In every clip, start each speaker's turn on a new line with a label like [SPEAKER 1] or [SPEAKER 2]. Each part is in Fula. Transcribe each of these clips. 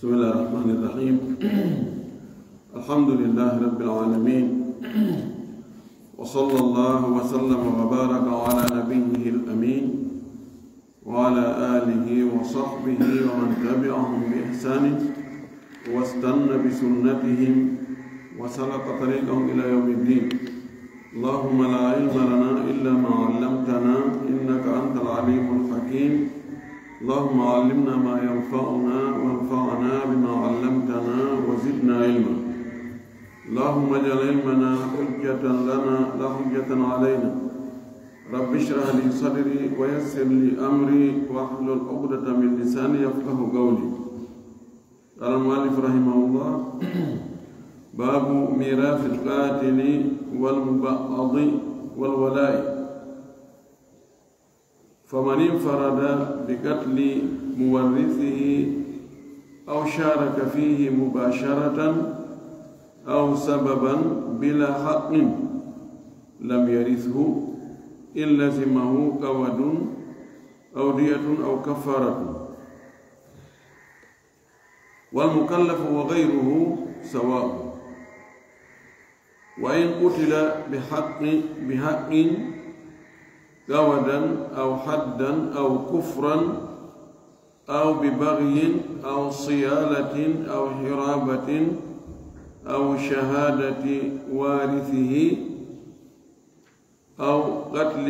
[SPEAKER 1] بسم الله الرحمن الرحيم. الحمد لله رب العالمين، وصلى الله وسلم وبارك على نبيه الأمين وعلى آله وصحبه ومن تبعهم بإحسان واستنى بسنتهم وسلك طريقهم إلى يوم الدين. اللهم لا علم لنا إلا ما علمتنا إنك أنت العليم الحكيم. اللهم علمنا ما ينفعنا وانفعنا بما علمتنا وزدنا علما. اللهم اجعل علمنا حجة لنا لا حجة علينا. رب اشرح لي صدري ويسر لي أمري واحلل عقدة من لساني يفقه قولي. قال المؤلف رحمه الله: باب ميراث القاتل والمبعض والولاء. فمن انفرد بقتل مورثه أو شارك فيه مباشرة أو سببا بلا حق لم يرثه إن لزمه قود أو دية أو كفارة. والمكلف وغيره سواء، وإن قتل بحق قودا أو حدا أو كفرا أو ببغي أو صيالة أو حرابة أو شهادة وارثه أو قتل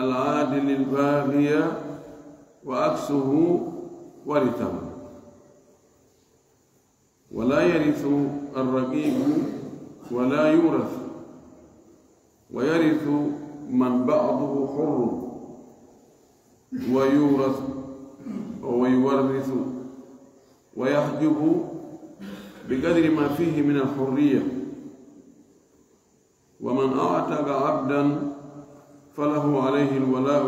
[SPEAKER 1] العادل الباغي وعكسه ورثه. ولا يرث الرقيق ولا يورث، ويرث من بعضه حر ويورث ويورث ويحجب بقدر ما فيه من الحرية. ومن أعتق عبدا فله عليه الولاء،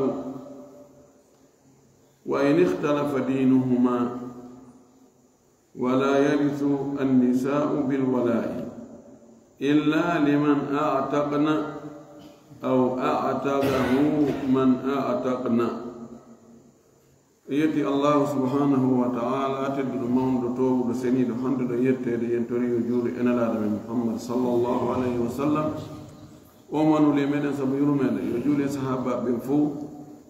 [SPEAKER 1] وإن اختلف دينهما. ولا يرث النساء بالولاء إلا لمن أعتقن أو أعتقه من أعتقنا. يتي الله سبحانه وتعالى تدل موند توب سنيد حمد يتي ينتري يجول أنا لا محمد صلى الله عليه وسلم ومن لمن سبير من يجول صحابة بنفو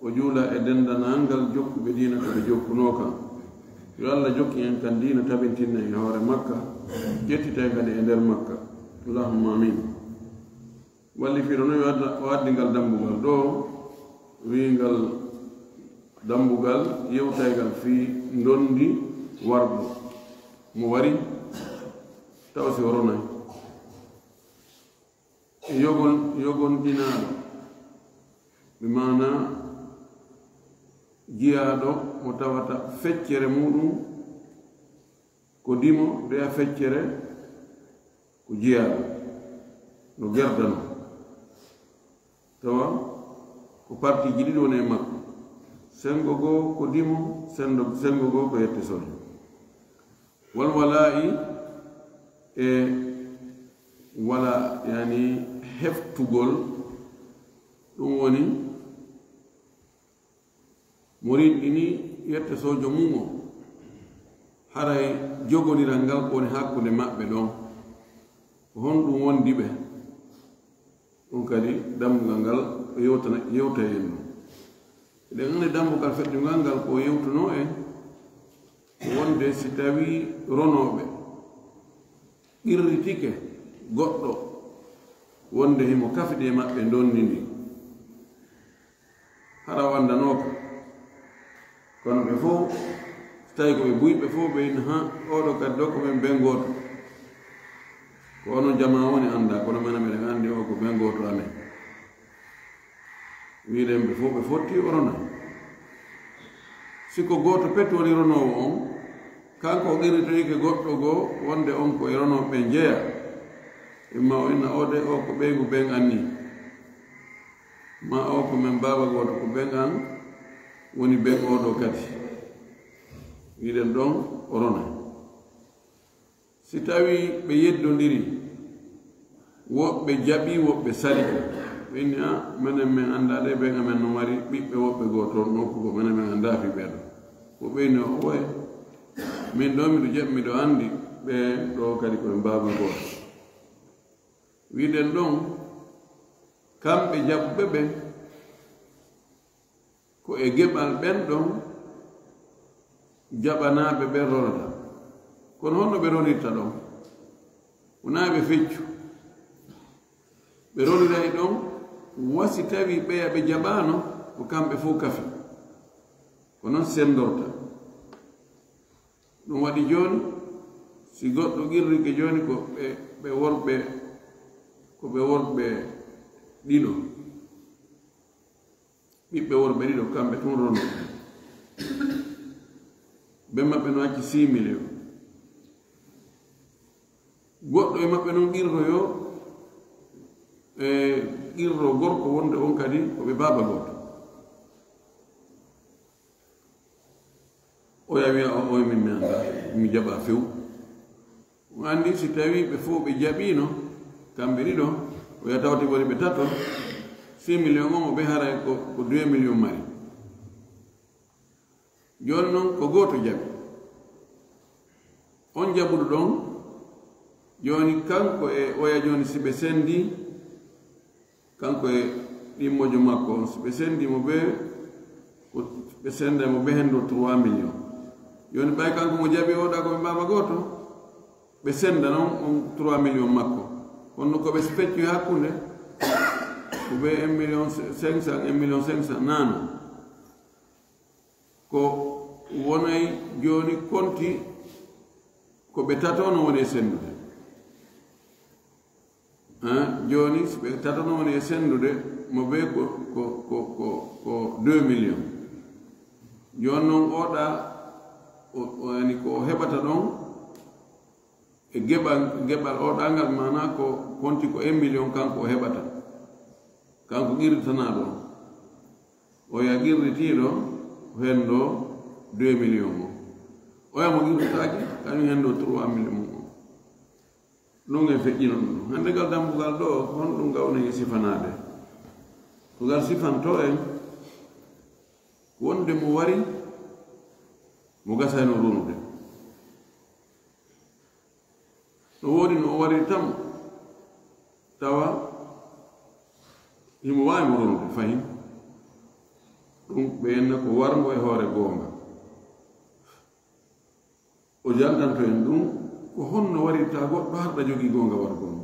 [SPEAKER 1] وجول إدن دنانجل جوك بدينة بجوك نوكا يلا جوك ين كان دينة تبنتين يهور مكة يتي تيغل إندر مكة. اللهم آمين. walli firono waddingal dambugal ɗo wingal dambugal yewtaygal fi ndondi wargo mo wari taw si woronay yogon ɗinaɗo mi mana jiyaɗo mo tawata feccere muɗum ko dimo de a feccere ko jiyaɗo no gerdano tawa ko parti ji ɗiɗi woni e makko. sengo goo ko dimo, sengo goo ko yette sone. wal wala'i e wala yani heftugol ɗum woni moriɗi ni yette sojo mum o haray jogodiral ngal ko woni hakkude maɓɓe ɗon ko honɗum wondi ɓe. ɗum kadi dambugal ngal yewta en ɗum. eɗen andi dambugal feƴƴugal ngal ko yewtuno en wonde si tawi ronoɓe qirritike goɗɗo wonde himo kafide maɓɓe donni ndi hara wandanoka kono ɓe fof so tawi koɓe buyɓe fof ɓe ina ha oɗo kadi ɗo ko ɓen ben goto ko ono jama woni anda kono mena meɗen andi o ko ben goto amen wiɗen ɓe fof ɓe fotti o rona. siko goto petto woni ronowo on kanko o qirritoyike goɗɗo goo wonde on ko e ronoɓe ɓe jeeya imma o inna ode o ko ɓeygu ben anni ma o ko men baba goto ko ben an woni ben oɗo kadi wiɗen ɗon o rona. si tawi ɓe yeddodiri woɓɓe jaɓi woɓɓe sali ɓe inni a menen min annda ɗe ɓen amen no mari ɓiɓɓe woɓɓe goo toon nokkugo menen min annda fi ɓeɗo ko ɓeyni o oye min ɗo miɗo jaɓi miɗo anndi ɓe ɗo kadi koye mbaabu gooto wiɗen ɗon kamɓe jaɓɓuɓe ɓe ko e geɓal ɓen ɗon jaɓanaaɓe ɓe rorata kono honno ɓe ronirta ɗon wonaa ɓe feccu ɓe rolira e ɗon wasi tawi ɓeya ɓe jaɓaano ko kamɓe fof kafi ko noon senndorta ɗum waɗi jooni si goɗɗo qirrike jooni ko ɓe worɓe ɗiɗo ɓiɓɓe worɓe ɗiɗo kamɓe tun rondo ɓe maɓɓe no acci 6 million goɗɗo e maɓɓe noon qirroyo qirro gorko wonde on kadi ko ɓe baaba gooto o yawi o min mi annda mi jaɓa few o anndi si tawi ɓe fof ɓe jaɓiino kamɓe ɗiɗo o ya tawti woni ɓe tato 6 million on o ɓe haray ko 2 million mari jooni noon ko gooto jaɓi on jaɓuɗo ɗon jooni kanko e oya jooni si ɓe senndi kanko e ɗimmojo makko on si ɓe senndimo ɓe ɓe sendemo ɓe hen ɗo 3 million jooni ɓay kanko mo jaɓi oɗa koɓe mbaba gooto ɓe senda noon on 3 million makko honno ko ɓe feccu hakkunde ko ɓe 1 million 500 1 million 500 naano ko wonay jooni konti ko ɓe tatono woni e sendude jooni so ɓe tatono woni e sendude mo ɓe ko 2 million jooni noon oɗa yani ko heɓata ɗon e geɓal oɗangal mana ko konti ko 1 million kanko o heɓata kanko qirritana ɗon o ya qirritiiɗo hen ɗo 2 million o oyamo qirritaaki kañum hen ɗo 3 million o ɗum e feƴƴino ɗum hannde gal dambugal ɗo hon ɗum gawne sifanaade ko ngal sifanto en wonde mo wari mo gasayno runude no woodi no o wari tam tawa himo waawi mo runude fayin ɗum ɓe yenna ko warngo e hoore goonga o jantanto en ɗum ko honno warirta goɗɗo harɗa jogii goonga wargono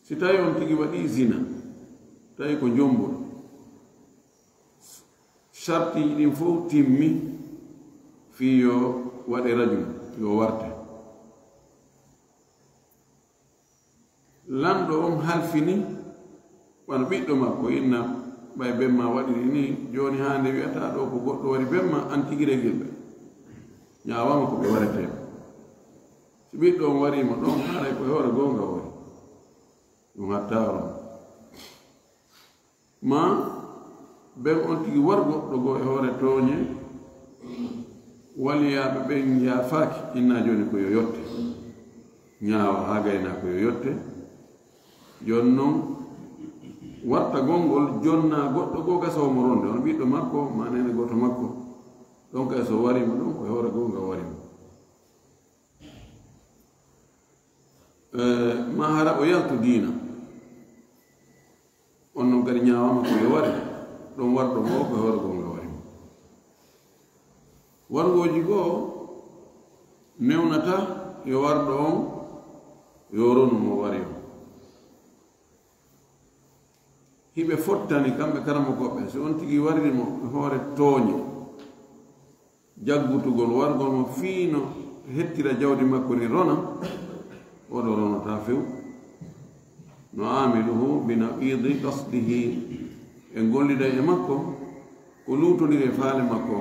[SPEAKER 1] si tawi on tigi waɗi zina tawi ko jombol sartiji ɗin fof timmi fii yo waɗe rajum yo warte lanɗo on halfini wano ɓiɗɗo makko inna ɓay bemma waɗiri ni jooni hande wiyata ɗo ko goɗɗo wari bemma an tigiregel ɓe ñawama ko ɓe wareteɓe si ɓiɗɗo on warima ɗon haaray koye hoore gonga wari ɗum hattaron ma ɓen on tigi war goɗɗo goo e hoore tooñe waliyaɓe ɓen yaafaaki inna joni ko yo yotte ñaawa haa gayna ko yo yotte jon noon warta gongol jonna goɗɗo goo gasowomo ronde on ɓiɗɗo makko ma nene goto makko ɗon kay so warima ɗon koye hoore gonga warima ma hara o yaltu diina on noon kadi ñaawama koye wari ɗon warɗo goo koye hoore gonga warima wargoji goo newnata yo warɗo on yo ronu mo wari o hiɓe fottani kamɓe karama goɓɓe so on tigi waririmo hoore tooñe jaggutugol wargol mo fiino hettira jawdi makko ni rona oɗo ronata few no amiluhu binaqidi qasdihi e gollida e makko ko luutodiri e faale makko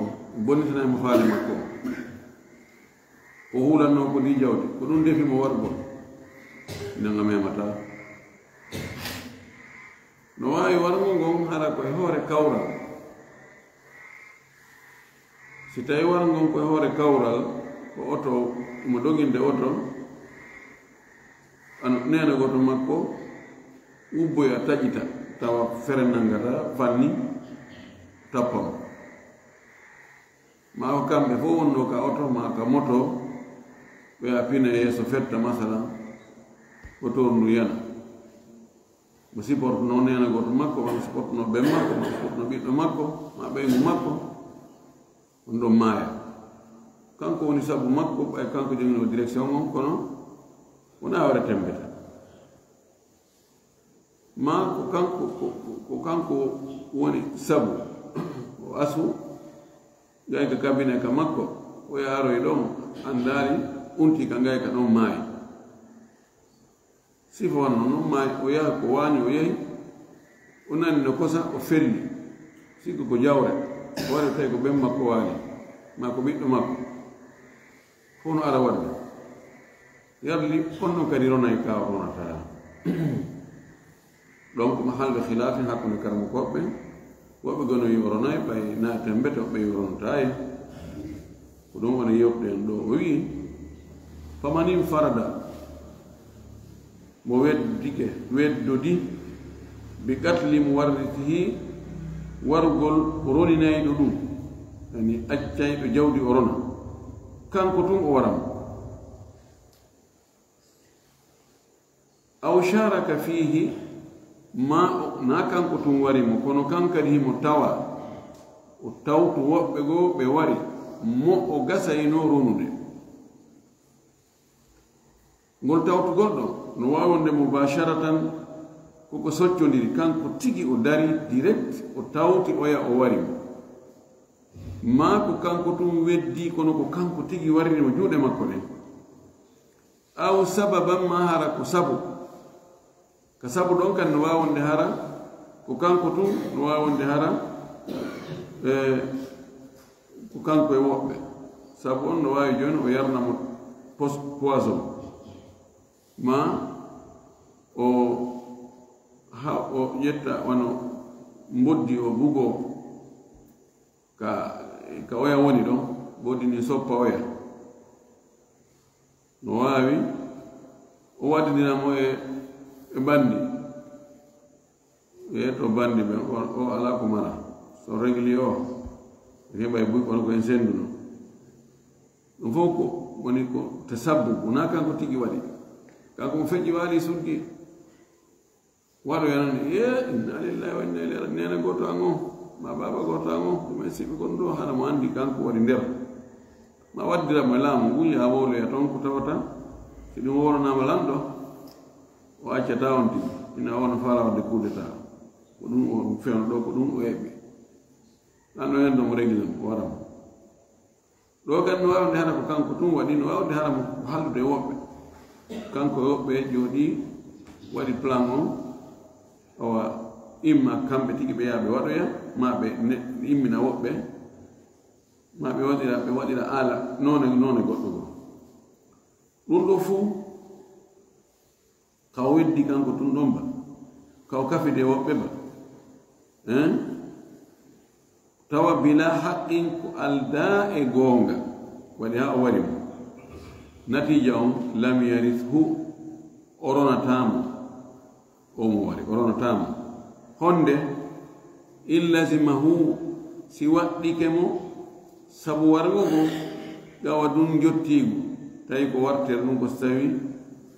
[SPEAKER 1] bonnitana mo faale makko o hulanno ko ndi jawdi ko ɗum defimo wargol inanga memata no waawi wargo ngon hara koye hoore kawral si tawi wargon koye hoore kawral ko oto mo doginde oto nene goto makko ubboya taƴita tawa fere nangata fanni tappam ma ko kamɓe fof wonno ka oto ma ka moto ɓe a pina yeeso fetta masala ko toon ndu yana mo supportno nena goto makko ma supportno ɓen makko ma supportno ɓiɗɗo makko ma ɓeygu makko on ɗon maaya kanko woni sabu makko ɓay kanko jogino direction on kono wona wara tembeta ma ko kanko woni sabu o asu gay ka kabine ka makko o yaaroy ɗon andaari unti ka ngay ka ɗon maayi sifa wanno noon maayi o yaha ko waañi o yehi o nani no kosa o felli sikko ko jawre o wari tawi ko ɓen makko waali ma ko ɓiɗɗo makko fof no ara wadde yarli on ɗon kadi ronay ka o ronata donc ma halɓe khilafi hakkunde karmo koɓɓe woɓɓe gono wi o ronay ɓay naaten mbete oɓe wi rontayi ko ɗum wona yewɗen ɗo o wi famanin farada mo weddodi bi katli mo warritihi wargol o roninayɗo ɗum ani accayɗo jawdi o rona kanko tun o waram aw sharaka fihi ma na kanko tun warimo kono kankadi himo tawa o tawtu woɓɓe goo ɓe wari mo o gasayno ronude ngol tawtugol ɗo no wawonde mubasharatan koko soccodiri kanko tigi o dari direct o tawti oya o warimo ma ko kanko tun weddi kono ko kanko tigi warinimo juuɗe makko ɗen aw sababan ma hara ko sabu ka sabu ɗon kan no wawonde hara ko kanko tun no wawonde hara ko kanko e woɓɓe sabu on no wawi joni o yarnamo poison ma o ƴetta wano mboddi o bugo ka oya woni ɗon mboddi ni soppa oya no wawi o waddinamo e bandi to bandi ɓe o ala ko mara so régli o heɓa e buy kono ko en senduno ɗum fof ko woni ko tasabbu wona kanko tigi waɗi kanko mo feƴƴi waali suddi waɗo yanani inna lillahi wa inna ilayhi nena goto an o ma baba goto an o ɗumen siɓi kon ɗo haɗa mo andi kanko waɗi nder ma waddiramo e laamu wuyi ha wowloya toon ko tawata si ɗum woronama lanɗo o accata on tigi ina wona fala wadde kuudeta ko ɗum o fewno ɗo ko ɗum o heɓɓi anno hen ɗo mo réglemo o waramo ɗo kadi no wawde hara ko kanko tun waɗi no wawde hara mo hallude woɓɓe kanko e woɓɓe jooɗi waɗi plan o owa imma kamɓe tigi ɓe yaha ɓe waɗoya ma ɓe immina woɓɓe ma ɓe waɗira aala none goɗɗo go ɗum ɗo fuu kaw weddi kanko tun ɗon ba kaw kafide woɓɓe ba tawa bila haqqin ko alda e goonga waɗi ha o wari mo natija on lam yarithu o ronatamo o mo wari o ronatamo honde in lazimahu si waɗɗike mo sabu wargo go gawa ɗum jottigu tawi ko wartere ɗum ko so tawi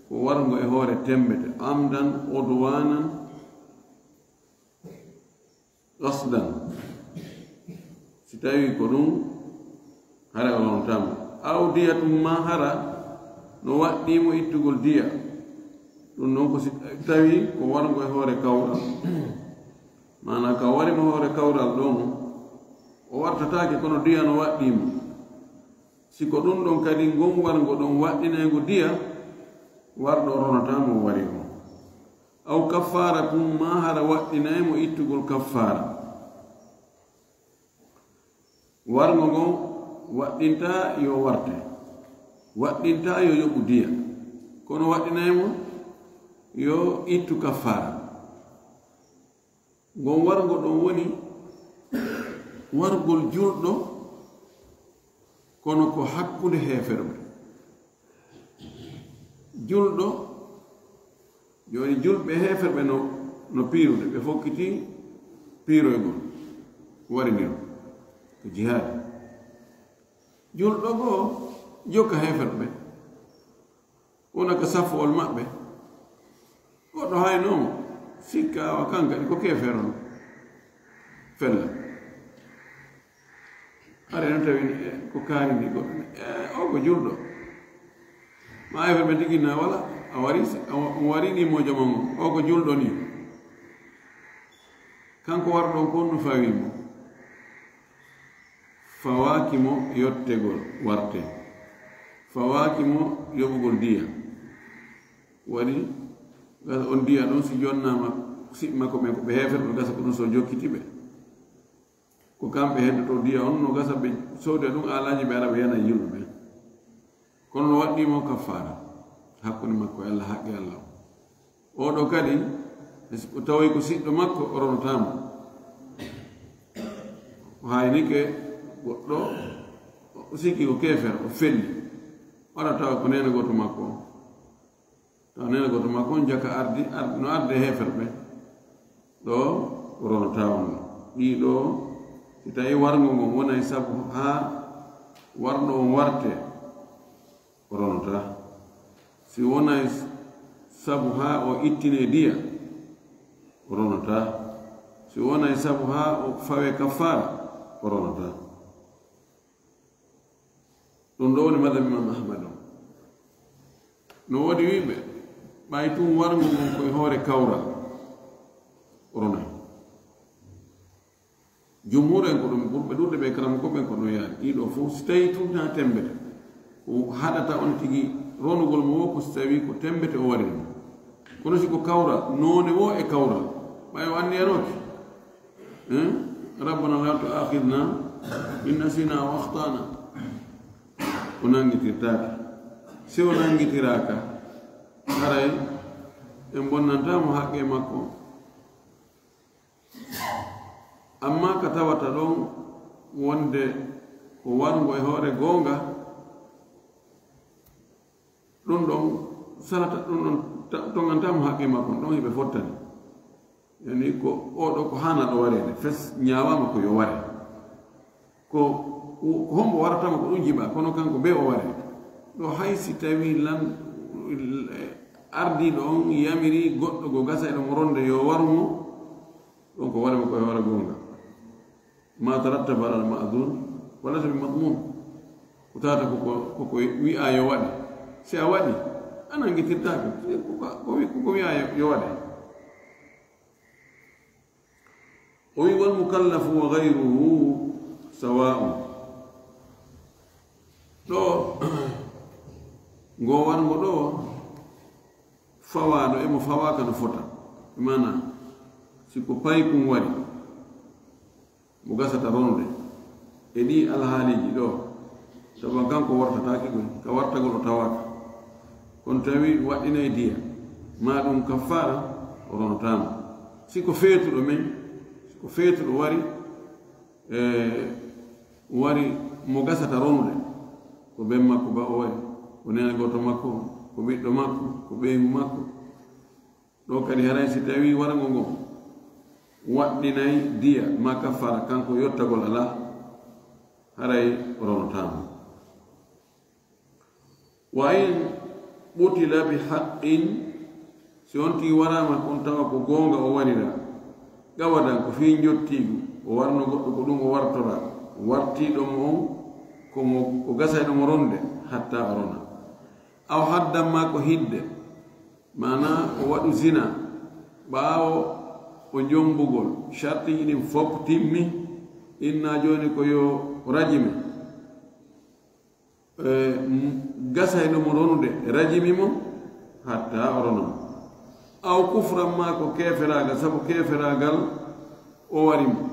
[SPEAKER 1] ko wargo e hoore tembete amdan odwanan qasdan si tawi ko ɗum hara o ronatamo aw diya tum ma hara no waɗɗimo ittugol diya ɗum noon ko si tawi ko wargo e hoore kawral mana ka warimo hoore kawral ɗon o wartatake kono diya no waɗɗimo si ko ɗum ɗon kadi ngon wargo ɗon waɗɗinaygo diya warɗo ronatamo o wari o aw kaffara tum ma hara waɗɗinaymo ittugol kaffara wargo ngon waɗɗinta yo warte waɗɗinta yo yoɓu diya kono waɗɗinaymo yo ittu kaffara ngon wargo ɗon woni wargol julɗo kono ko hakkunde heferɓe julɗo joni julɓe heferɓe no piirude ɓe fokkiti piiroygol wariniro ko jihad julɗo goo jokka heferɓe ɓe wona ka safowol maɓɓe goɗɗo haynomo sikka awa kankadi ko keferon fella are no tawi ko kaalini goɗɗo o ko julɗo ma heferɓe tigina wala a wari mo jamon o ko julɗo ni kanko warɗon kon no fawimo fawakimo yottegol warte fawakimo yoɓugol diya waɗi gasa on diya ɗon si jonnama siɓɓe makko ɓen ko ɓe heferɓe gasa ko ɗum so jokkitiɓe ko kamɓe heddoto diya on no gasa ɓe sowde ɗum alaji ɓe ara ɓe yana yimɓe ɓen kono no waɗɗimo kaffara hakkude makko e Allah haqqe Allah oɗo kadi o tawi ko siɗɗo makko o ronotamo o hayni ke goɗɗo o sikki ko kefer o felli wara tawa ko nene goto makko tawa nene goto makko on jaka ardi no arde heferɓe ɗo o ronota on ɗiɗo si tawi wargo ngon wonay sabu ha warɗo on warte o ronota si wonay sabu ha o ittine diya o ronota si wonay sabu ha o fawe kaffara o ronota ɗum ɗo woni madame imam ahmad o no woodi wiɓe ɓay tum wargo ngon koye hoore kawral o ronay jumhur en ko ɗum ɓurɓe ɗuɗɓe ɓe karam ko ɓen ko ɗo yaari ɗiɗo fof si tawi tumta tembete ko haɗata on tigi ronugol mo wo ko si tawi ko tembete o wari ɗum kono si ko kawral none wo e kawral ɓay o anndi anoke rabbana la tuakhidna in nasina wa akhtana o nangitirtake si o nangitiraka haray en bonnantamo haqqe makko amma ka tawata ɗon wonde ko wargo e hoore goonga ɗum ɗon salata ɗum ɗon tongantamo haqqe makko ɗon heɓe fottani yani ko oɗo ko hana ɗo warede fes ñawama ko yo ware ko hombo waratama ko ɗum jiɓa kono kanko be o ware ɗo hay si tawi lan ardiɗo on yamiri goɗɗo go gasa e ɗon ronde yo warumo ɗon ko warema koye hoore goonga ma tarattaba alal ma'dun walata bi madmun ko tata koko wi'a yo waɗe si a waɗi a nangitirtake ko wi'a yo waɗe o wi wal mukallafu wa gayruhu sawa'un ɗo ngo wargo ɗo fawaɗo emo fawaka no fota mana siko payi kum wari mo gasata ronde e ɗi alhaaliji ɗo sabu kanko wartatake ɗum ka wartagol o tawaka kono tawi waɗɗinayi diya ma ɗum kaffara o ronotama siko feetuɗo men siko feetuɗo wari mo gasata ronde ko ben makko ba o wari ko nene goto makko ko ɓiɗɗo makko ko ɓeygu makko ɗo kadi haray si tawi wargo ngo waɗɗinayi diya ma kaffara kanko yottagol ala haray ronotama wa in ɓutila bi haqqin si on tigi warama kon tawa ko gonga o warira gawadan ko fi jottigu o warno goɗɗo ko ɗum o wartora wartiɗomo on ko gasayɗomo ronde hatta o rona aw haddanma ko hidde mana o waɗu zina ɓaawo o jombugol shartiji ɗin fof timmi inna joni ko yo rajime gasayɗomo ronude rajimi mo hatta o ronamo aw kufran ma ko keferagal sabu keferagal o warimo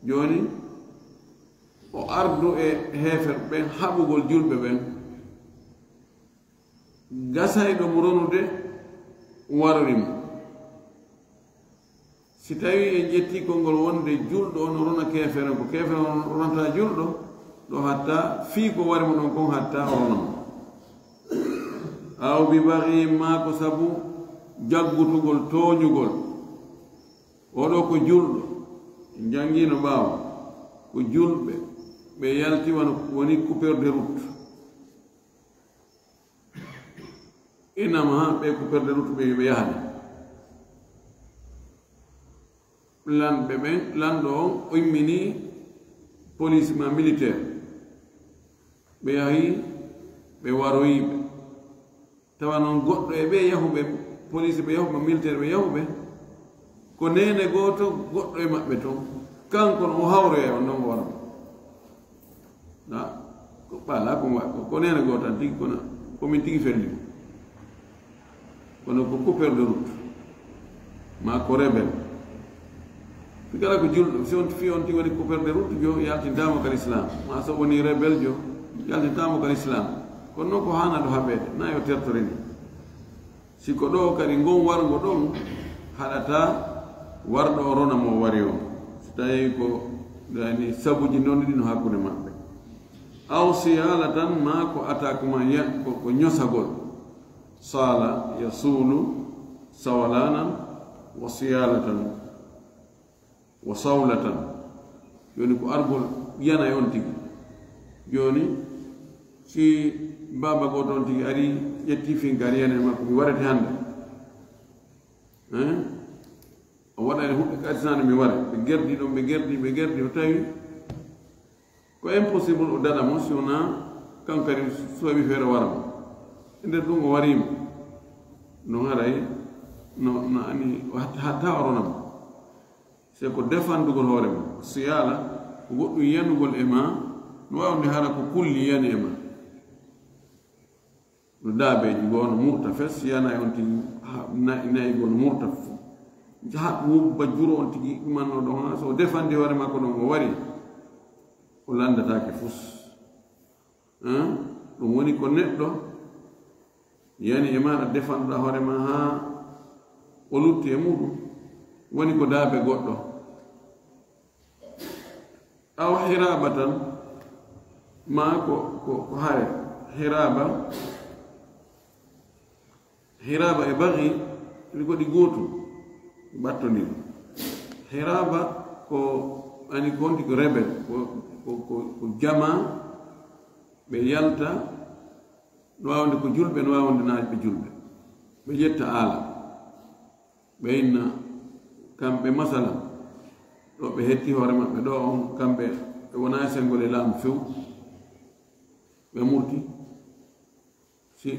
[SPEAKER 1] joni o ardu e hefer ɓen haɓugol julɓe ɓen gasayɗomo ronude warrimo si tawi en ƴetti konngol wonde julɗo on rona kefere ko kefere on ronata julɗo ɗo hatta fii ko warimo ɗon kon hatta o ronamo aw bi bagi ma ko sabu jaggutugol tooñugol oɗo ko julɗo jangino ɓaawa ko julɓe ɓe yalti woni coupeur de route inama ɓe coupeur de route ɓe yahani lanɓe ɓen lanɗo on o immini police ma militaire ɓe yahi ɓe waroyiɓe tawa noon goɗɗo e ɓe yahuɓe police ɓe yahuɓe militaire ɓe yahuɓe ko nene goto goɗɗo e maɓɓe toon kanko no o hawroya on noon wara ko ɓala ko nene goto an tigi kono komin tigi felli kono ko coupeur de route ma ko rebelle fi kala ko julɗo si on fi on tigi woni coupeur de route jo yaltintama kal islam ma so woni rebelle jo yaltintama kal islam kono noon ko hana ɗo haɓede na yo tertore ni siko ɗo kadi ngon wargo ɗon haɗata warɗo o rona mo wari o so tawi ko gani sabuji nonɗi no hakkude maɓɓe aw siyala tan ma ko attaque ma ko ñosagol sala yasulu sawalanan wa siyalatan wa sawlatan joni ko argol yana on tigi joni si baba goto on tigi ari ƴetti finkari yana makko mi warete hande o waɗani huɗɗe katisane mi ware ɓe gerdi ɗon ɓe gerdi o tawi ko impossible o daɗa mo si wona kanko kadi suwaɓi feere wara mo e nder ɗum o warima no haray no ani hatta o rona mo c'est ko defandugol hoore ma so yaala ko goɗɗum yanugol e ma no wawde hara ko kulli yani e ma no daabeji goo no murta fes yana e on tigi nayi goo no murta ha wubba juro on tigi ɗumanno ɗon ha so defandi hoore makko ɗon o wari o landatake fus ɗum woni ko neɗɗo yani e maɗa defanduɗa hoore ma ha o lutti e muɗum woni ko daabe goɗɗo aw hiraba tan ma ko hare hiraba e bagi ɗi ko ɗi gootu ɓattodiri hiraba ko ani ko wonti ko rebel ko jama ɓe yalta no wawde ko julɓe no wawde naaɓe julɓe ɓe ƴetta aala ɓe inna kamɓe masala ɗo ɓe hetti hoore maɓɓe ɗo on kamɓe ɓe wona sengol e laamu few ɓe murti si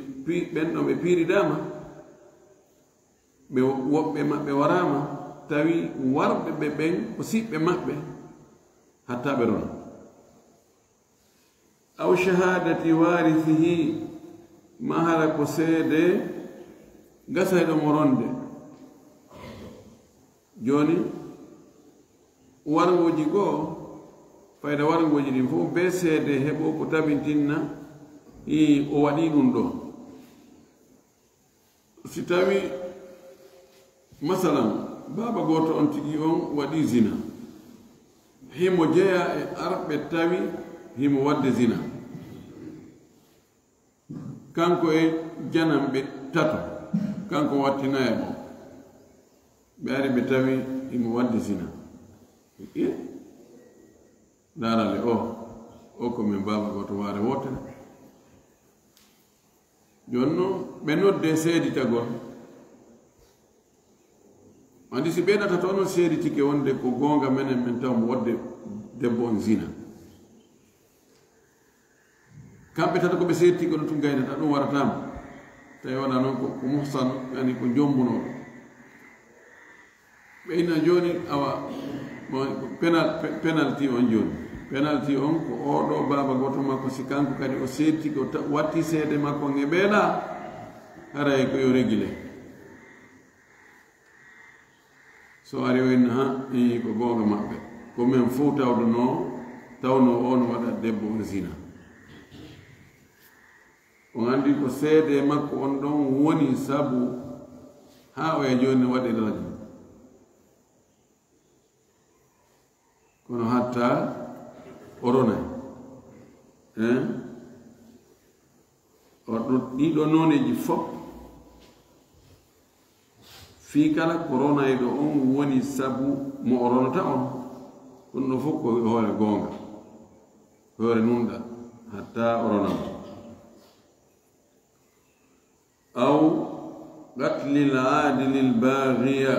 [SPEAKER 1] ɓen ɗo ɓe piiridama ɓe woɓɓe maɓɓe warama tawi warɓe ɓe ɓen ko siɓɓe maɓɓe hatta ɓe rona aw shahadati warithihi ma hara ko seede gasayɗo mo ronde joni wargoji goo fayda wargoji ɗin fof be seede heɓo ko tabintinna o waɗi ɗum ɗo si tawi masalan baba goto on tigi on waɗi zina himo jeeya e arɓe tawi himo wadde zina kanko e janamɓe tato kanko wattinaya mo ɓe ari ɓe tawi himo wadde zina darale o ko min baba goto waare wotere joni noon ɓe nodde seeditagol andi si ɓeydata to onon seeditike wonde ko gonga menen min taw mo wadde debbo on zina kamɓe tata koɓe seeditike ono tun gaynata ɗum waratama tawi waɗa noon ko muhsan ani ko jombunoɗo ɓeyna joni awa penalty on joni penalty on ko oɗo baba goto makko si kanko kadi o seeditike o watti seede makko e ɓeeɗa haray ko yo régulé so ari o inna ha ko gonga maɓɓe ko men fof tawno on waɗa debbo on zina on andi ko seede makko on ɗon woni sabu ha o e joni waɗi rajum kono hatta o ronay ɗiɗo noneji fof fii kala ko ronayɗo on woni sabu mo o ronata on ɗum ɗo fof ko hoore goonga hore nunɗa hatta oronama aw qatli l-aadili l-baghiya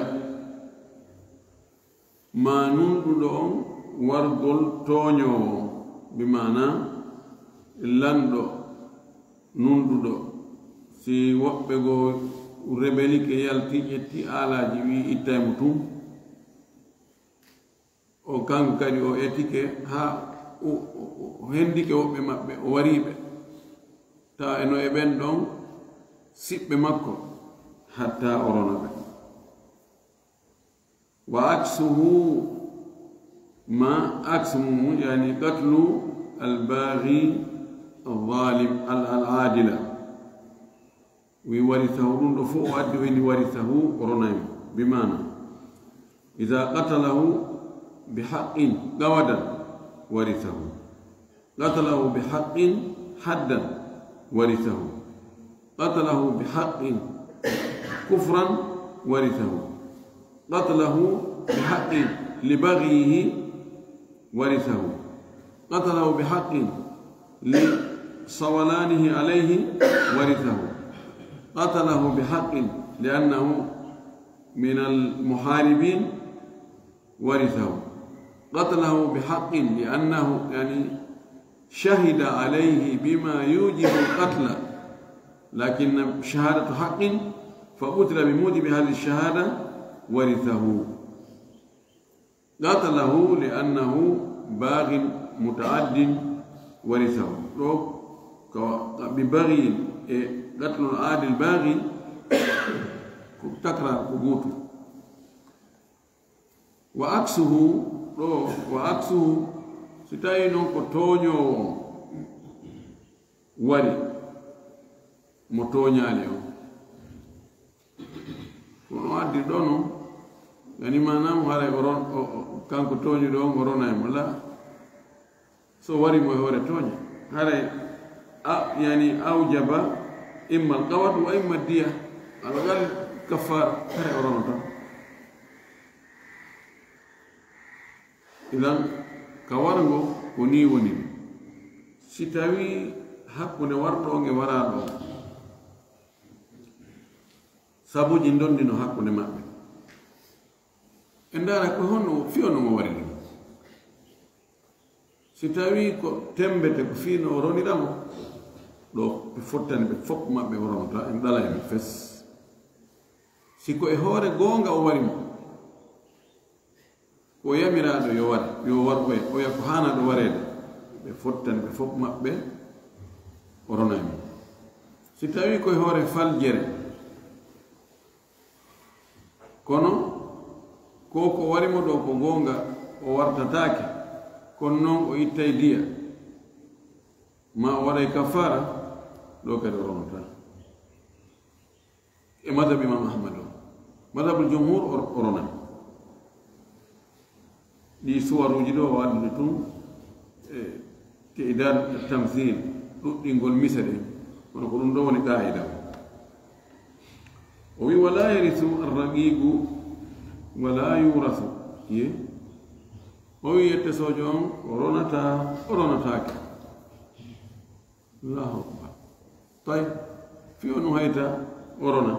[SPEAKER 1] ma nunɗuɗo on wargol toñowo bi mana lanɗo nunɗuɗo si woɓɓe go rebeli ke yalti ƴetti alaji wi ittaymo tum o kanko kadi o etike ha o hendike woɓɓe maɓɓe o wariɓe tawa eno e ɓen ɗon siɓɓe makko hatta orona ɓe wa aksuhu ma aksuhu yani qatlu albaghi alzalim al-adila wi warithahu ɗum ɗo fof o addi weni warithahu oronaymo bimana ida qatalahu bihaqqin gawadan warithahu qatalahu bihaqqin haddan warithahu qatalahu bihaqqin kufran warithahu qatalahu bihaqqin libaghihi warithahu qatalahu bihaqqin lisawalanihi alayhi warithahu qatalahu bihaqqin liannahu min almuharibin warithahu qatalahu bihaqqin liannahu yani shahida alayhi bima yujibu alqatla lakin shahadatu haqqin فقتل بموجب هذه الشهادة ورثه قتله لأنه باغ متعد ورثه ببغي قتل العادل الباغي تكرر قبوته وعكسه ستاينو كتونيو وري متونياليو kono addi ɗono yani manam haray oron kanko tooñi ɗo on oronaymo la so wari mo e hoore tooña haray yani awjaba imma alqawat wa imma diya alagal kaffara haray orono tan idan ka wargo ko ni woni si tawi hakkunde warɗo on e waraɗo sabuji ndondino hakkunde maɓɓe e ndara ko honno fiyono mo wari ɗum si tawi ko tembete ko fiino o roniramo ɗo ɓe fottani ɓe fof maɓɓe o ronta en ɗala en fes si ko e hoore goonga o wari mo ko yamiraɗo yo ware yo warɓoye oya ko hanaɗo wareede ɓe fottani ɓe fof maɓɓe o ronaymo si tawi koye hoore faljere kono ko warimo ɗo ko goonga o wartatake kono noon o ittay diya ma o waɗay kafara ɗo kadi o ronota e madhab imam ahmad o madhabul jumhur o ronan ɗi suwaruji ɗo o addude tun te idad tamthil ɗuɗɗingol mise ɗe kono ko ɗum ɗo woni qa'ida o wi wala yarithu arraqiqu wala yurathu ye o wi yette sojo on o ronatake allahu akbar tay fiyo nu hayta o rona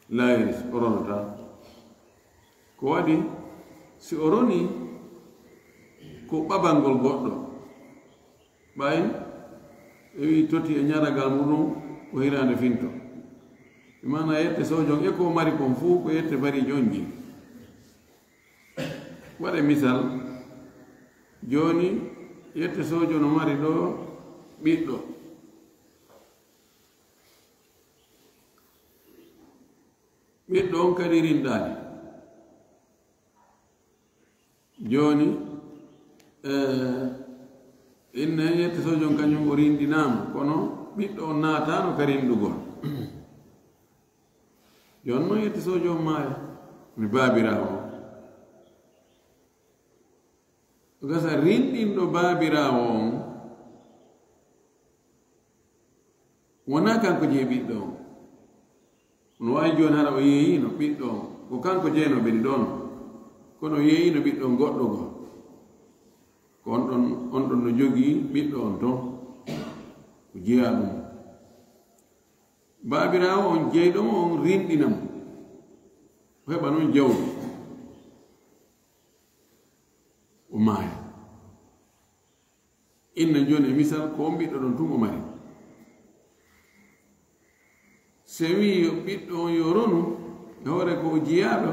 [SPEAKER 1] la yaris o ronata ko waɗi si o roni ko ɓabalngol goɗɗo ɓay e wi toti e ñaragal muɗum ko hirande finto mana yette sojon e ko mari kon fuu ko yette bari jonji waɗe misal joni yette sojo no mari ɗo ɓiɗɗo ɓiɗɗo on kadi rinɗani joni inne yette sojon kañum o rinɗinama kono ɓiɗɗo on naatano ka rinɗugol jon noon yette sojo on maaya mi baabirawo o gasa rinɗinɗo baabirawo on wona kanko jee ɓiɗɗo on no wawi joni hara o yeeyino ɓiɗɗo on ko kanko jeeno ɓeɗi ɗon kono o yeeyino ɓiɗɗo on goɗɗo goo ko ko on ɗon no jogii ɓiɗɗo on ton ko jeyaa ɗum baabiraawo on jeyɗomo on rinɗinamo o heɓa noon jawdi o maaya inna jooni e misal ko on ɓiɗɗo ɗon tun o mari so wii ɓiɗɗo on yo ronu e hoore ko o jiyaaɗo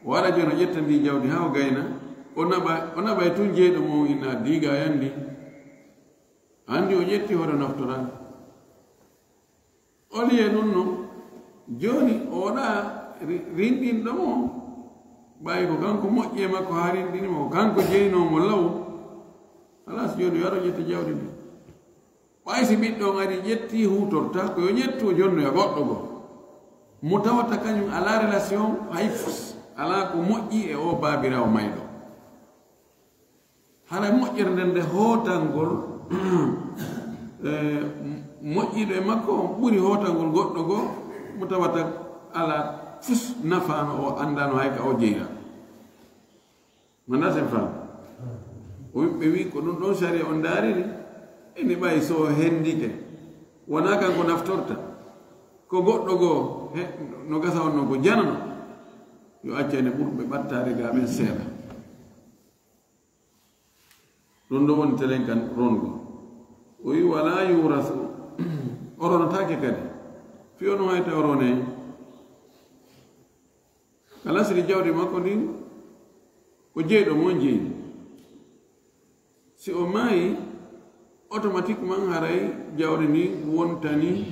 [SPEAKER 1] o waɗa jooni o ƴetta ndi jawdi haa o gayna o naɓa e tun jeyɗo mo inna diiga yandi anndi o ƴetti hoore naftorani o liye ɗum no jooni o waɗa rinɗinɗo mo ɓawi ko kanko moƴƴi e makko haa rinɗinimo ko kanko jeynomo law alas jooni waro ƴetti jawdi ndi ɓay si ɓiɗɗo on ari ƴetti hutorta ko yo ƴettu jonno e goɗɗo goo mo tawata kañum ala relation hay fus ala ko moƴƴi e o baabirawo mayɗo hara moƴƴere nden nde hootangol moƴƴiɗo e makko on ɓuri hootangol goɗɗo goo mo tawata ala fus nafaano o anndano hay ka o jeyra mandaten faam o ɓe wi ko ɗum ɗon saria on daariri ene ɓayi so hendike wona kanko naftorta ko goɗɗo goo no gasa on no ko janano yo accane ɓurɓe ɓattare ga ɓen seeɗa ɗum ɗo woni telen kan rongo o wi wala yurasu oronotake kadi fiyo no hayta orone kala siri jawdi makko ndin ko jeyɗo mon jeyi si o maayi automatiquement haray jawdi ndi wontani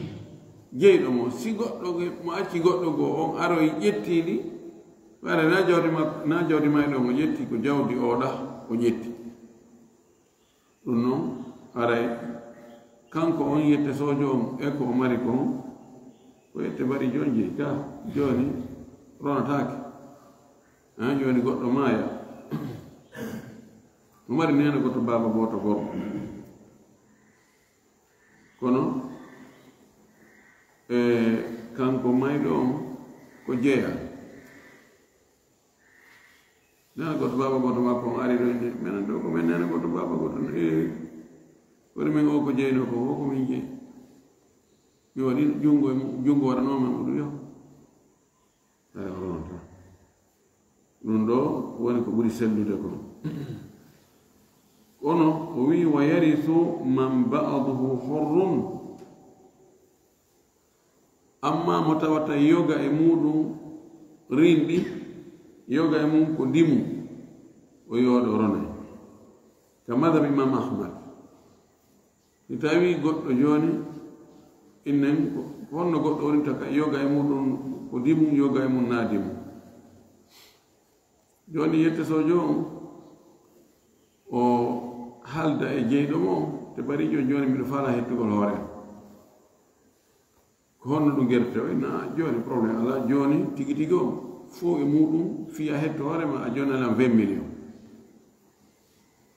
[SPEAKER 1] jeyɗo mo si goɗɗo mo acci goɗɗo goo on aroy ƴettiɗi wara na jawdi mayɗo mo ƴetti ko jawdi oɗa o ƴetti ɗum noon haray kanko on yette sojo on e ko o mari kon ko yette bari joni jeyi ka joni ronatake joni goɗɗo maaya o mari nene goto baaba goto gorko kono kanko mayɗo on ko jeeya nene goto baaba goto makko on ari ɗo minen ɗo ko min nene goto baaba goto woni min o ko jeyno ko wo ko min jeeyi mi waɗi junngo waɗanoma mo ɗum yo ay ronta ɗum ɗo woni ko ɓuri sellude ko kono o wi wa yarisu man ba'duhu hurrun amma mo tawata yoga e muɗum rinɗi yoga e mum ko ndimu o yooɗo ronay ka madhab imam ahmad si tawi goɗɗo joni innen honno goɗɗo woninta ka yoga e muɗum ko ndimu yoga e mum naadimu joni yette sojo on o halda e jeyɗo mo te bari joni mbiɗo faala hettugol hoore ko honno ɗum guerte o na joni probléme ala joni tigi tigi o fo e muɗum fiya hetto hoore ma a joni alan 20 million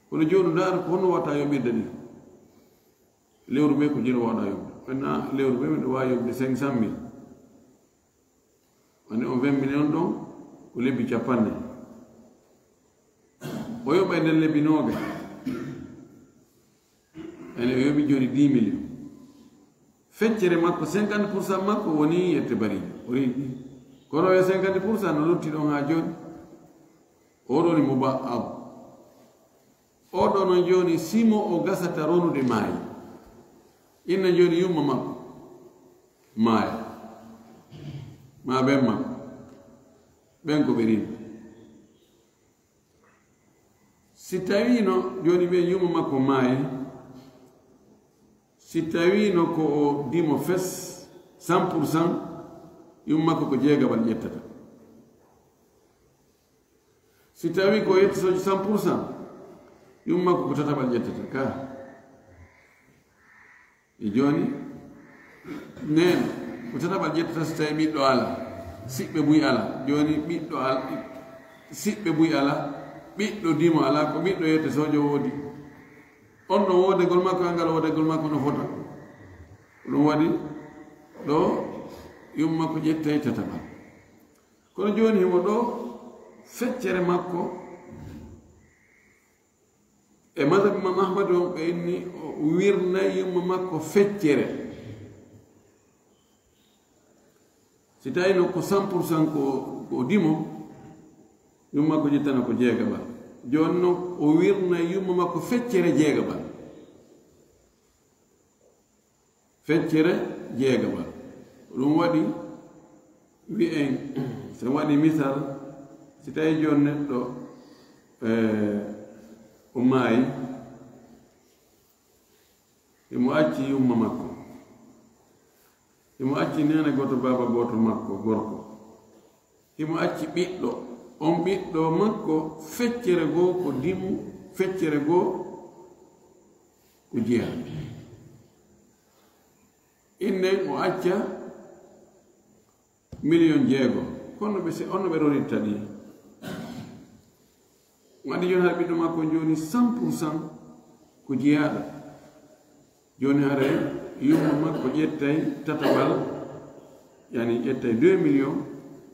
[SPEAKER 1] kono joni ndaara ko honno watta yoɓirde ɗi lewru ɓe ko jino waɗa yoɓde na lewru ɓe miɗo wawi yoɓde 500 000 ane on 20 million ɗon ko lebbi capanɗe o yoɓa e nden lebbi nooga ene o yoɓi joni 10 million feccere makko 50% makko woni yette barijo o rinɗi kono yo 50% no lutti ɗon ha joni oɗoni mo ba ab oɗo noon joni simo o gasata ronude maayi inna joni yumma makko maaya ma ɓen makko ɓen ko ɓe rimɓe si tawino joni ɓe yumma makko maayi si tawino ko o dimo fes 100% yumma makko ko jeegabal ƴettata si tawi ko yettisoji 100% yumma makko ko tatabal ƴettata ka e joni nene ko tataɓal ƴettata so tawi ɓiɗɗo ala siɓɓe buy ala joni ɓiɗɗo ala siɓɓe buy ala ɓiɗɗo dimo ala ko ɓiɗɗo yette sojo woodi on ɗo wodegol makko e ngal wodegol makko no fota ɗum waɗi ɗo yumma ko ƴettay tataɓal kono joni himo ɗo feccere makko e madhab Imam Ahmad on ɓe inni wirna yumma makko feccere si tawino ko 100% ko dimo yumma makko ƴettana ko jeegabal joni noon o wirna yumma makko feccere jeegabal feccere jeegabal ɗum waɗi wi'en so waɗi misal si tawi joni neɗɗo o maayi imo acci yumma makko imo acci nene goto baba goto makko gorko imo acci ɓiɗɗo on ɓiɗɗo makko feccere goo ko dimu feccere goo ko jeya innen o acca million jeego kono onno ɓe roritta ɗi waɗi joni har ɓiɗɗo makko joni 100% ko jeyaɗo joni hare yumma makko ƴettay tatabal yani ƴettay 2 million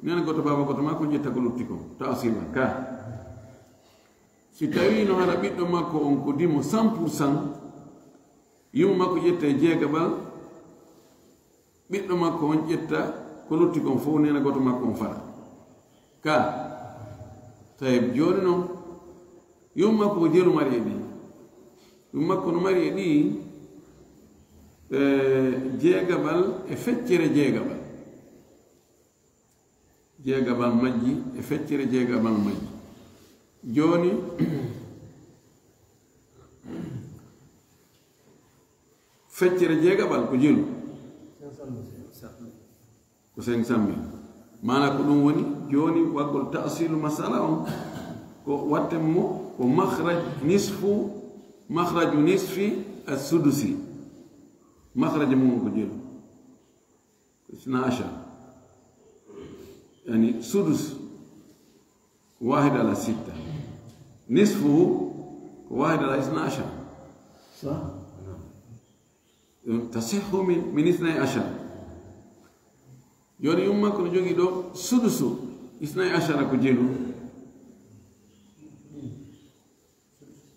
[SPEAKER 1] nene goto baba goto makko ƴetta ko lutti ko ta asila ka si tawi no hara ɓiɗɗo makko on ko dimo 100% yumma makko ƴettay jeegabal ɓiɗɗo makko on ƴetta ko lutti kon fof nene goto makko on fara ka tawi joni noon yumma makko ko jelu mari e ɗi yumma makko no mari e ɗi jeegabal e feccere jeegabal jeegabal majji e feccere jeegabal majji joni feccere jeegabal ko jelu ko 500.000 mana ko ɗum woni joni waggol ta'silu masala on ko watten mo ko makhraju nisfi as-sudusi مخرج مو كجيل 12 يعني سدس 1/6 نصفه 1/12 صح تصح من 12 يوني يوم كن جوغي دو سدس 12 كجيل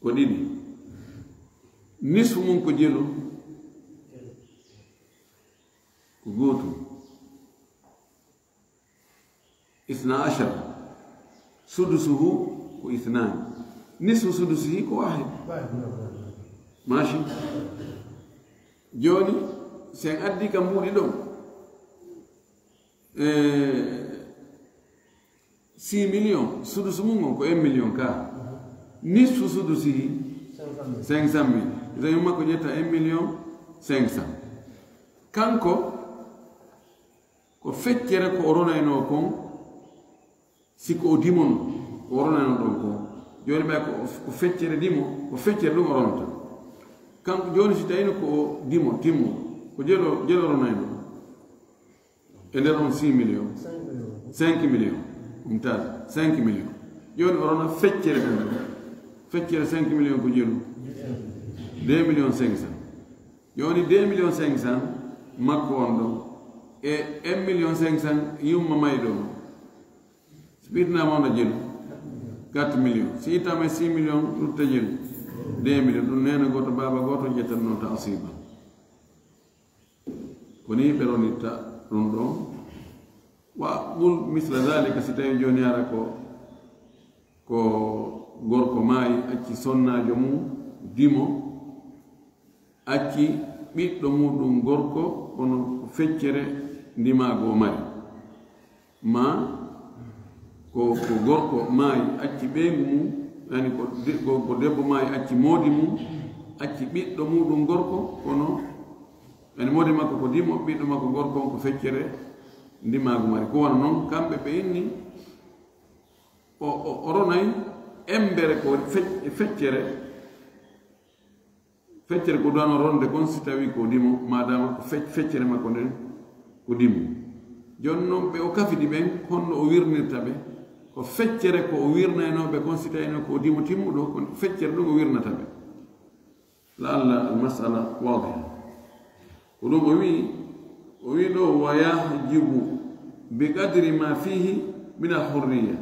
[SPEAKER 1] وديدي نصف من كجيل قوتو 12 سدسه و2 نصف سدسه ك1 ماشي جوني سين أدي كمودي دو 6 مليون سدس مونغو كو 1 مليون كا نصف سدسه 500.000 إذا يوم كو جيتا 1 مليون 500 كانكو ko feccere ko oronayno kon siko o dimon ko oronayno ɗon ko joni ɓay ko feccere dimo ko feccere ɗum oronta kanko joni si tawino ko dimo timmo ko jelo oronayno e nder on 6 million 5 million tata 5 million joni orona feccere ɗum feccere 5 million ko jelu 2 million 500 joni 2 million 500 makko on ɗon e 1 million 500 yumma mayɗo spiɗnama ono jelu 4 million si ittama 6 million ɗutta jelu 2 million ɗum nena goto baba goto ƴettanno ta asiba koni ɓe ronitta ɗum ɗon wa ɓul misla dalika si tawi joni ara ko gorko maayi acci sonnajo mum dimo acci ɓiɗɗo muɗum gorko kono ko feccere ndimago mari ma ko gorko maayi acci ɓeygu mum yani ko debbo maayi acci moodi mum acci ɓiɗɗo muɗum gorko kono yani moodi makko ko dimo ɓiɗɗo makko gorko on ko feccere ndimago mari ko wona noon kamɓe ɓe inni o ronay embere ko feccere ko duwano ronde kon si tawi ko dimo madama ko feccere makko nden ko dimo joni noon ɓe o kafidi ɓen honno o wirnirta ɓe ko feccere ko o wirnaynoɓe kon si tawino ko dimo timmuɗo ko feccere ɗum o wirnata ɓe la alla almasala wadiha ko ɗum o wi ɗo wa yahjibu bi qadri ma fihi min alhurriya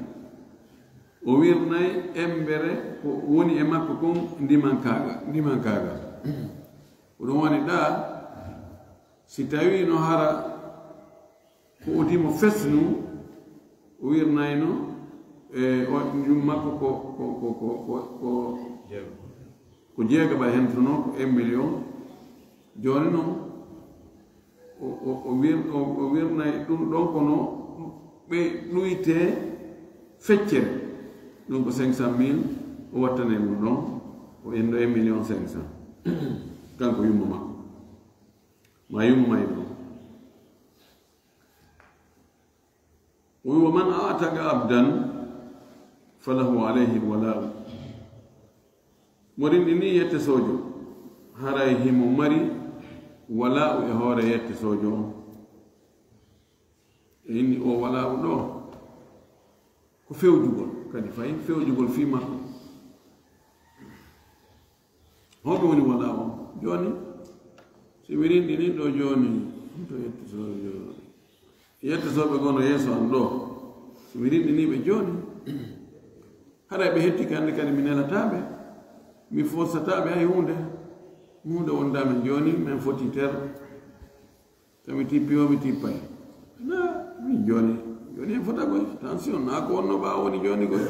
[SPEAKER 1] o wirnay embere ko woni e makko kon ndiman kaga ko ɗum woni ɗa si tawi no hara ko odimo fesnu o wirnayno jum makko ko jeegaba hentono ko 1 million joni noon o wirnay ɗum ɗon kono ɓe ɗuyte feccere ɗum ko 500 000 o wattane ɗum ɗon o endo 1 million 500 kanko yummo makko ma yummay ɗum wa man ataga abdan falahu alayhi alwala'u moɗin ni yette sojo haray himo mari wala'u e hoore yette sojo on inni o wala'u ɗo ko fewjugol kadi fayi fewjugol fi makko hoɓe woni wala'u on joni si mirin ɗini ɗo joni to yette sojo yette soɓe gono yeeso an ɗo so mi rinɗiniɓe joni haɗa ɓe hetti kande kadi mi nelataɓe mi forsataɓe hay hunde wondamen joni min foti ter kami tippiyo mi tippay na min joni en fota koy attention na ko wonno ɓa woni joni koy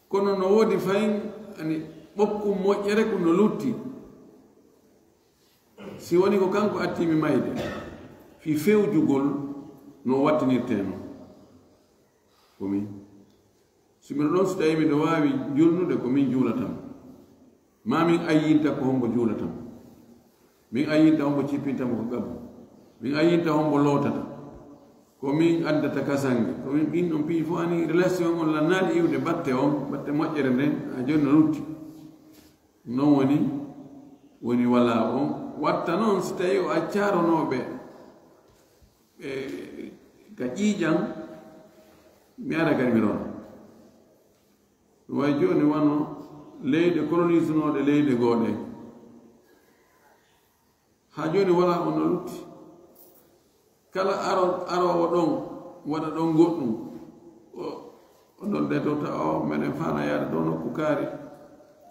[SPEAKER 1] kono no woodi fayin ani ɓokkum moƴƴere ko no lutti si woni ko kanko attimi mayde fi fewjugol no wattinirteno komin simiɗo ɗon so tawi miɗo wawi julnude ko min juulatam ma min ayyinta ko hombo juulatam min ayyinta hombo cippintamo ko gabu min ayyinta hombo lootata ko min addata kasange ko min ɗin ɗon pii fo ani relation on lannaɗi iwde batte on batte moƴƴere nden a joni no lutti non woni wala on watta noon so tawi o accaronoɓe ka ƴiiƴan mi ara kadi mi rona ɗum way joni wano leyɗe colonisenoɗe leyɗe gooɗe ha joni wala on no lutti kala arowo ɗon waɗa ɗon goɗɗum o ɗon de to ta o meɗen fana yaade ɗo nokku kaari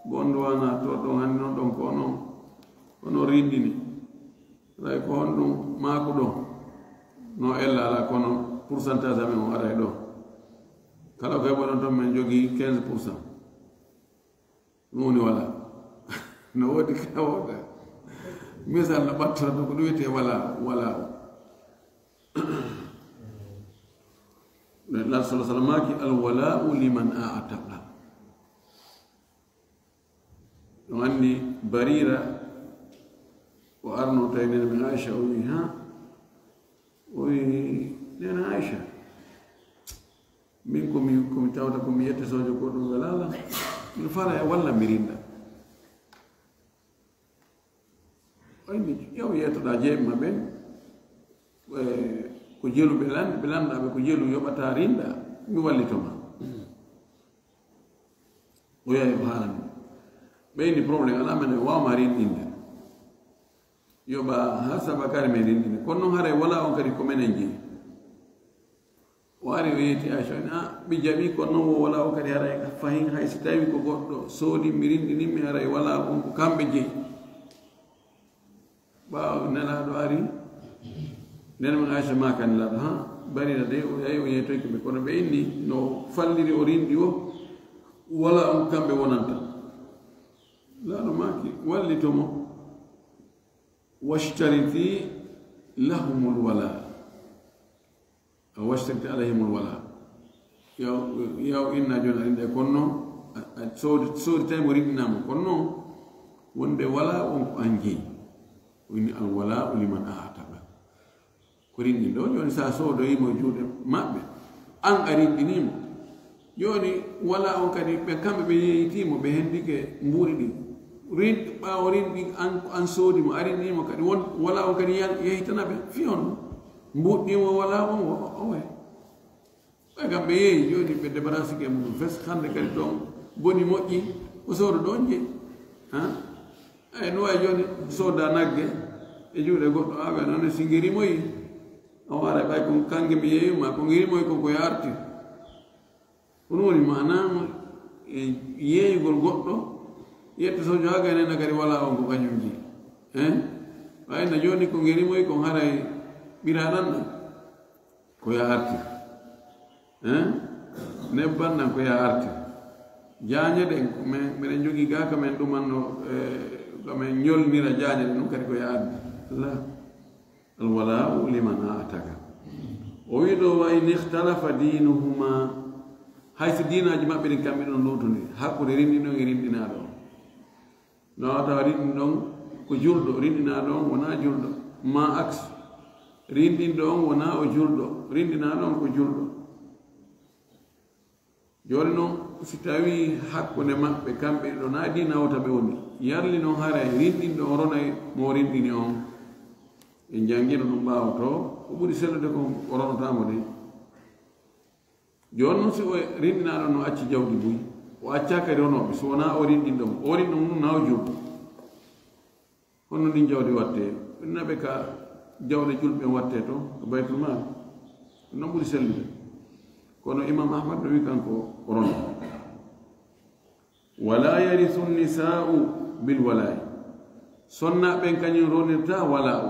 [SPEAKER 1] bonduwana to ɗon hanndi noon ɗon ko noon ono rindini ray ko honɗum maako ɗon no ella ala kono pourcentage amen o aray ɗo kala ko heɓoɗon toon min jogii 15%. ɗum woni wala no woodi kawoɗa misal no ɓattora to ko ɗum wiyete wala o Allah sallallahu alaihi wasallam ki alwala'u liman a'taqa ɗum anndi barira o arno tawi nene min Aisha o wi ha o wi nene Aisha min komi tawta komi yette sojo ko ɗum welala mi fala e walla mi rinda oyni yow yettoɗa jeeɓima ɓen ko jelu ɓe landaɓe ko jelu yoɓata rinda mi wallitoma o yahi o haalani ɓeyni probléme ala mene wawma rinɗinde yoɓa ha saba kari men rinɗinde kono noon haray wala on kadi ko menen jeeyi o ari o yetti Aisha mi jaɓi kono noon wo wala o kadi haray fayin hay si tawi ko goɗɗo soodi mi rinɗinimi haray wala on ko kamɓe jeeyi ɓawa nelaɗo ari nene men Aisha ma kan laɗo ha barira de o yahi o yeytoyke ɓe kono ɓe inni no falliri o rinɗi o wala on kamɓe wonanta laaɗo maki wallitomo washtariti lahumul wala washtariti alayhimul wala yaw inna joni arinde kono noon soodi tawi mo rinɗinama kono noon wonde wala on ko an jeeyi o inni alwala liman a'taqa ko rinɗin ɗo joni sa soodoyimo e juuɗe maɓɓe an a rinɗinimo joni wala on kadi ɓe kamɓe ɓe yeyitimo ɓe hendike mbuuri ɗi rinɗi ɓawo rinɗi an soodimo arinɗimo kadi wala on kadi yeyitanaɓe fiyon mbuɗɗimo wala on o way ɓe kam ɓe yeeyi joni ɓe débarasike muɗum fes hande kadi toon boni moƴƴi ko soodo ɗon jeeyi eyi no wawi joni sooda nagge e juuɗe goɗɗo awe noon si ngirimoyi o wara ɓay ko kangue mi yeeyuma ko ngirimoyi koko yarti kono woni manama yeeyugol goɗɗo yettotojo ha gaynena kadi wala on ko kañum ji wayna joni ko ngerimoy kon haray ɓiraɗanɗa ko ya arti nebbanɗan ko ya arti jañe ɗen miɗen jogii ga kamen ɗumanno kamen ñolnira jañe ɗen ɗum kadi ko ya ardi la alwalau liman ataka o wi ɗo wa in ihtalafa dinuhuma hayso dinaji maɓɓe ɗin kamɓe ɗon lutodi hakkude rinɗinɗon e rinɗinaɗo on no tawa rinɗinɗon ko julɗo rinɗinaɗo on wona julɗo ma axe rinɗinɗo on wona o julɗo rinɗinaɗo on ko julɗo joni noon si tawi hakkude maɓɓe kamɓe ɗo na dina wota ɓe woni yarli noon haray rinɗinɗo o ronay mo rinɗini on e jangino ɗum ɓaawa to ko ɓuri sellude ko o ronotamo de joni noon si o rinɗinaɗo no acci jawdi buy o acca kadi ronoɓe so wona o rinɗinɗo mo o rinɗo mum na o julɗo honno ndin jawdi watte naɓe ka jawɗe julɓe watte to ko baytul mal noon ɓuri sellude kono imam ahmad ɗo wi kanko rono wala yarisu nisa'u bil wala'i sonnaɓen kañum ronirta wala o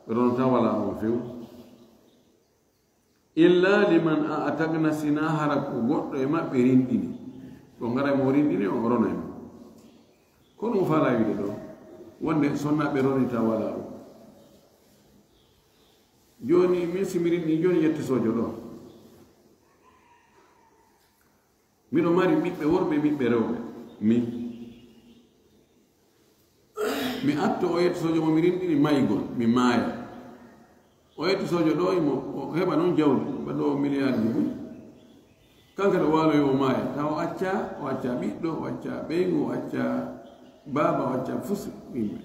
[SPEAKER 1] ɓe ronata wala o few illa liman atagna sina hara ko goɗɗo e maɓɓe rinɗini ko ngara mo rinɗini o ronaymo kono mo fala wiide ɗo wonde sonnaɓe ronita wala o joni min simi rinɗini joni yettisojo ɗo miɗo mari ɓiɓɓe worɓe ɓiɓɓe rewɓe mi atto o yettisojo mo mi rinɗini maygol mi maaya o yettisojo ɗo imo o heɓa noon jawdi baɗo milliard ji buy kanka ɗo waaloyo o maaya taw o acca ɓiɗɗo o acca ɓeygu o acca baaba o acca fus yimɓe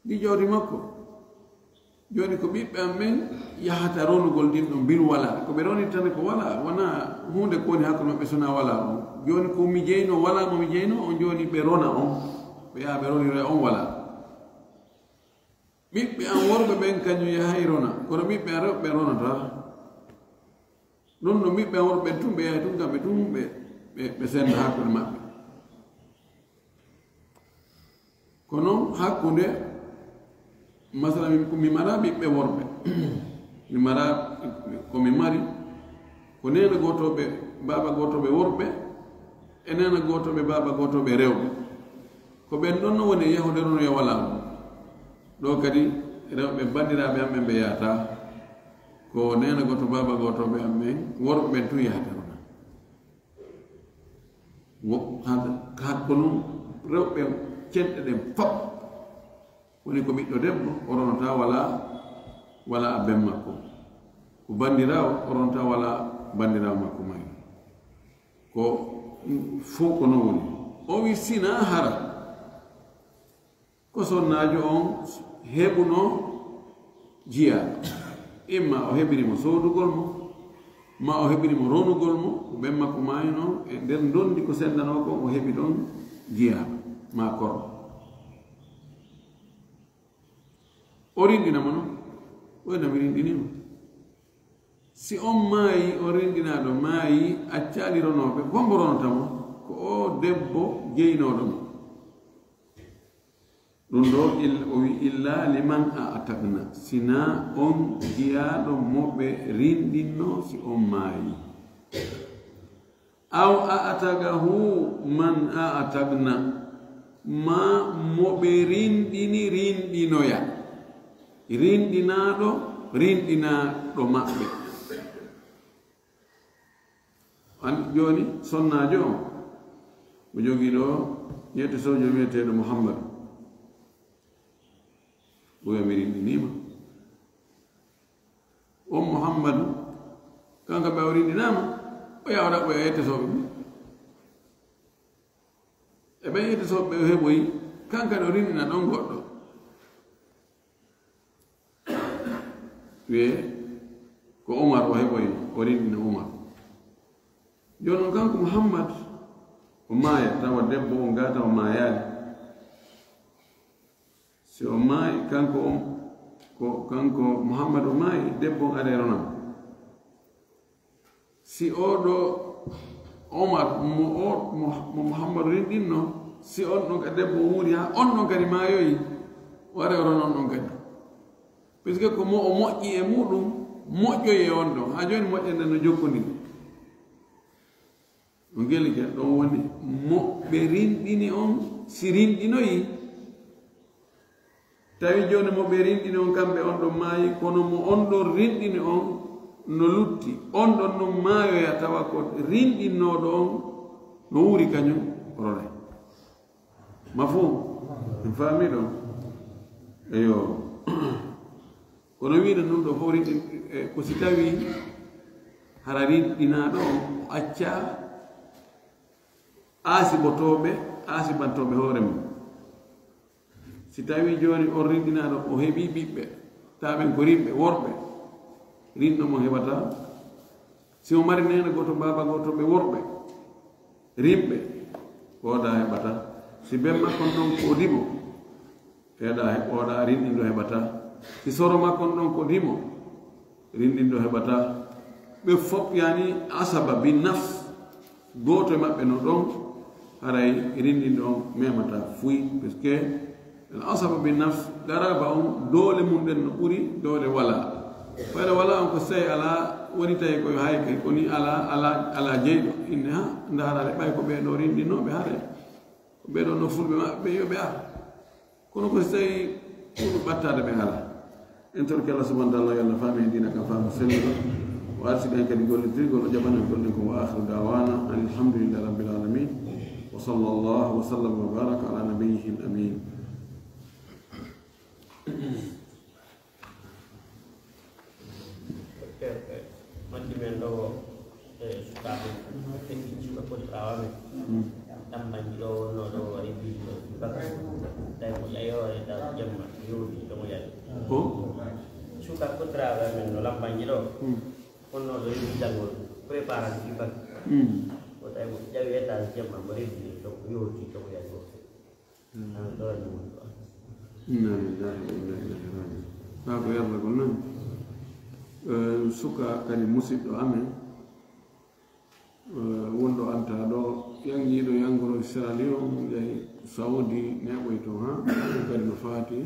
[SPEAKER 1] ɗi jawdi makko joni ko ɓiɓɓe am ɓen yahata ronugol ndin ɗo mbil wala ko ɓe ronitane ko wala wona hunde ko woni hakkude maɓɓe sona wala on joni ko mi jeyno wala mo mi jeyno on joni ɓe rona on ɓe yaha ɓe ronira on wala ɓiɓɓe am worɓe ɓen kañum yahay rona kono ɓiɓɓe am rewɓe ronata ɗum no ɓiɓɓe am worɓe ɓen tum ɓe yahay tum kamɓe tum ɓe senda hakkude maɓɓe kono hakkude masala mi mara ɓiɓɓe worɓe mi mara komi mari ko nena gotoɓe baba gotoɓe worɓe e nena gotoɓe baba gotoɓe rewɓe ko ɓen ɗon no woni yahude rono yo wala ɗo kadi rewɓe bandiraɓe am ɓe ɓe yahata ko nena goto baba gotoɓe am ɓen worɓe ɓen tun yahata rona hakko noon rewɓe cenɗe ɗen fop woni ko ɓiɗɗo debbo o ronata wala a ben makko ko bandirawo o ronata wala bandirawo makko may ko fof ko non woni o wi sina hara ko sonnajo on heɓuno jiya imma o heɓirimo sodugol mo ma o heɓirimo ronugol mo ko ɓen makko mayno e nder dondi ko sendano ko o heɓi ɗon jiya ma korɗo o rinɗinamo noon oynami rinɗinima si on maayi o rinɗinaɗo maayi accali ronoɓe gombo ronotamo ko o debbo jeynoɗo mo ɗum ɗo o wi illa liman atagna sina on jiyaɗo moɓe rinɗinno si on maayi aw atagahu man atagna ma moɓe rinɗini rinɗinoya rinɗinaɗo rinɗinaɗo maɓɓe an joni sonnajo on o jogii ɗo yettisojo wiyeteɗo mouhammadu oyami rinɗinima on mouhammadu kanka ɓe o rinɗinama o yawɗa ɓoya yettisoɓe ɓe e ɓen yettisoɓe ɓe o heɓoyi kanka ɗo rinɗina ɗon goɗɗo wiye ko Omar o heɓoyi o rinɗina Omar joni on kanko Muhammad o maaya tawa debbo o ngata o maayaali si o maayi kanko Muhammad o maayi debbo on are ronam si oɗo Omar mo Muhammadu rinɗinno si on ɗon ka debbo wuuri ha on ɗon kadi maayoyi ware oro noon ɗon kadi puisque ko mo o moƴƴi e muɗum moƴƴoyi e on ɗon ha joni moƴƴande no jokkodiri no geli ke ɗon woni moɓɓe rinɗini on si rinɗinoyi tawi joni moɓe rinɗini on kamɓe on ɗon maayi kono mo on ɗon rinɗini on no lutti on ɗon non maayoya tawa ko rinɗinnoɗo on no wuuri kañum role mafhum en faami ɗon eyo kono wiide nun ɗo fof rinɗin ko si tawi hara rinɗinaɗo on o acca aasibotoɓe aasibantoɓe hoore mum si tawi joni on rinɗinaɗo o heeɓi ɓiɓɓe taɓen ko rimɓe worɓe rinɗo mo heɓata si o mari nene goto baba goto ɓe worɓe rimɓe oɗa heɓata si ben makkon ɗon ko dimo oɗa rinɗinɗo heɓata si soro makkon ɗon ko dimo rinɗinɗo heɓata ɓe fof yani asaba bi naf goto e maɓɓe no ɗon haray rinɗinɗo on memata fuy puisque al asaba bi naf garaba on doole mum ɗen no ɓuuri doole wala fayda wala on ko sey ala woni tawi koye hayke koni ala jeyɗo inde ha ndaarade ɓay ko ɓeɗo rinɗinoɓe haare ko ɓeɗo no fulɓe maɓɓe yoɓe ar kono ko so tawi ɓuuɗu ɓattade ɓe ala en torki Allah subhanahu wa taala yo Allah faami e dina kam faamu selluɗo o arsiɗen kadi gollitirgol o jaɓanen gollen ko wa akhiru dawana an alhamdulillahi rabbil alamin wa sallallahu wa sallam wa baraka ala nabiyyihi al amin
[SPEAKER 2] men ɗo sukaɓe fekki suka poti ɓawamen ɗambanji ɗo wonno ɗo waɗi biɗo baka tawi mo ƴayore da jemma yowdi ɗomo yaɗi suka potrawe men no lambanji ɗo wonno ɗo yiɗi jangol préparant fi bak o tawi mo ƴawi étage jemma mo reddi ɗo yowdi ɗomo yaɗi o ɗoani mon ɗo
[SPEAKER 1] inna lillahi wa inna ilayhi rajiun kaa ko yarda ko noon suka kadi musidɗo amen wonɗo anta ɗo yangiɗo yangoro Sierra Leone yahi Saudi neɓoy to ha kadi no faati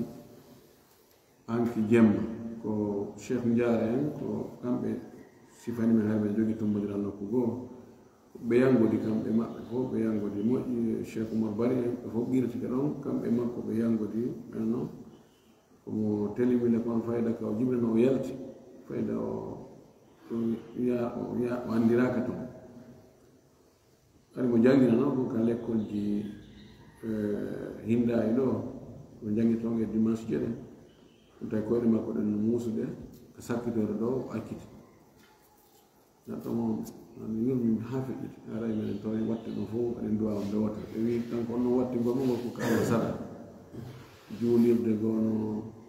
[SPEAKER 1] anki jemma ko Cheikh Ndiare en ko kamɓe sifani men hayɓe jogui tombodiral nokku goo ɓe yangodi kamɓe maɓɓe fof ɓe yangodi moƴƴi Cheikh Oumar Bari en ɓe fof ɓirtike ɗon kamɓe makko ɓe yangodi ɓen noon komo telimile kon fayda ka o jibrino o yalti fayda o andiraka toon kadi mo jangina noon ko ka l'école ji hindayi ɗo mo jangi toon e dimanche jeɗen ɗum tawi koyɗe makko ɗen no muusude ko sakkitore ɗo o akkiti neɗɗo mo yurmi ha feƴƴiti aray minen taw watte ɗum fof eɗen duwa on ndewata ɓe wi kanko on noon watti ngolmo ngol ko kawa sara juulirde gono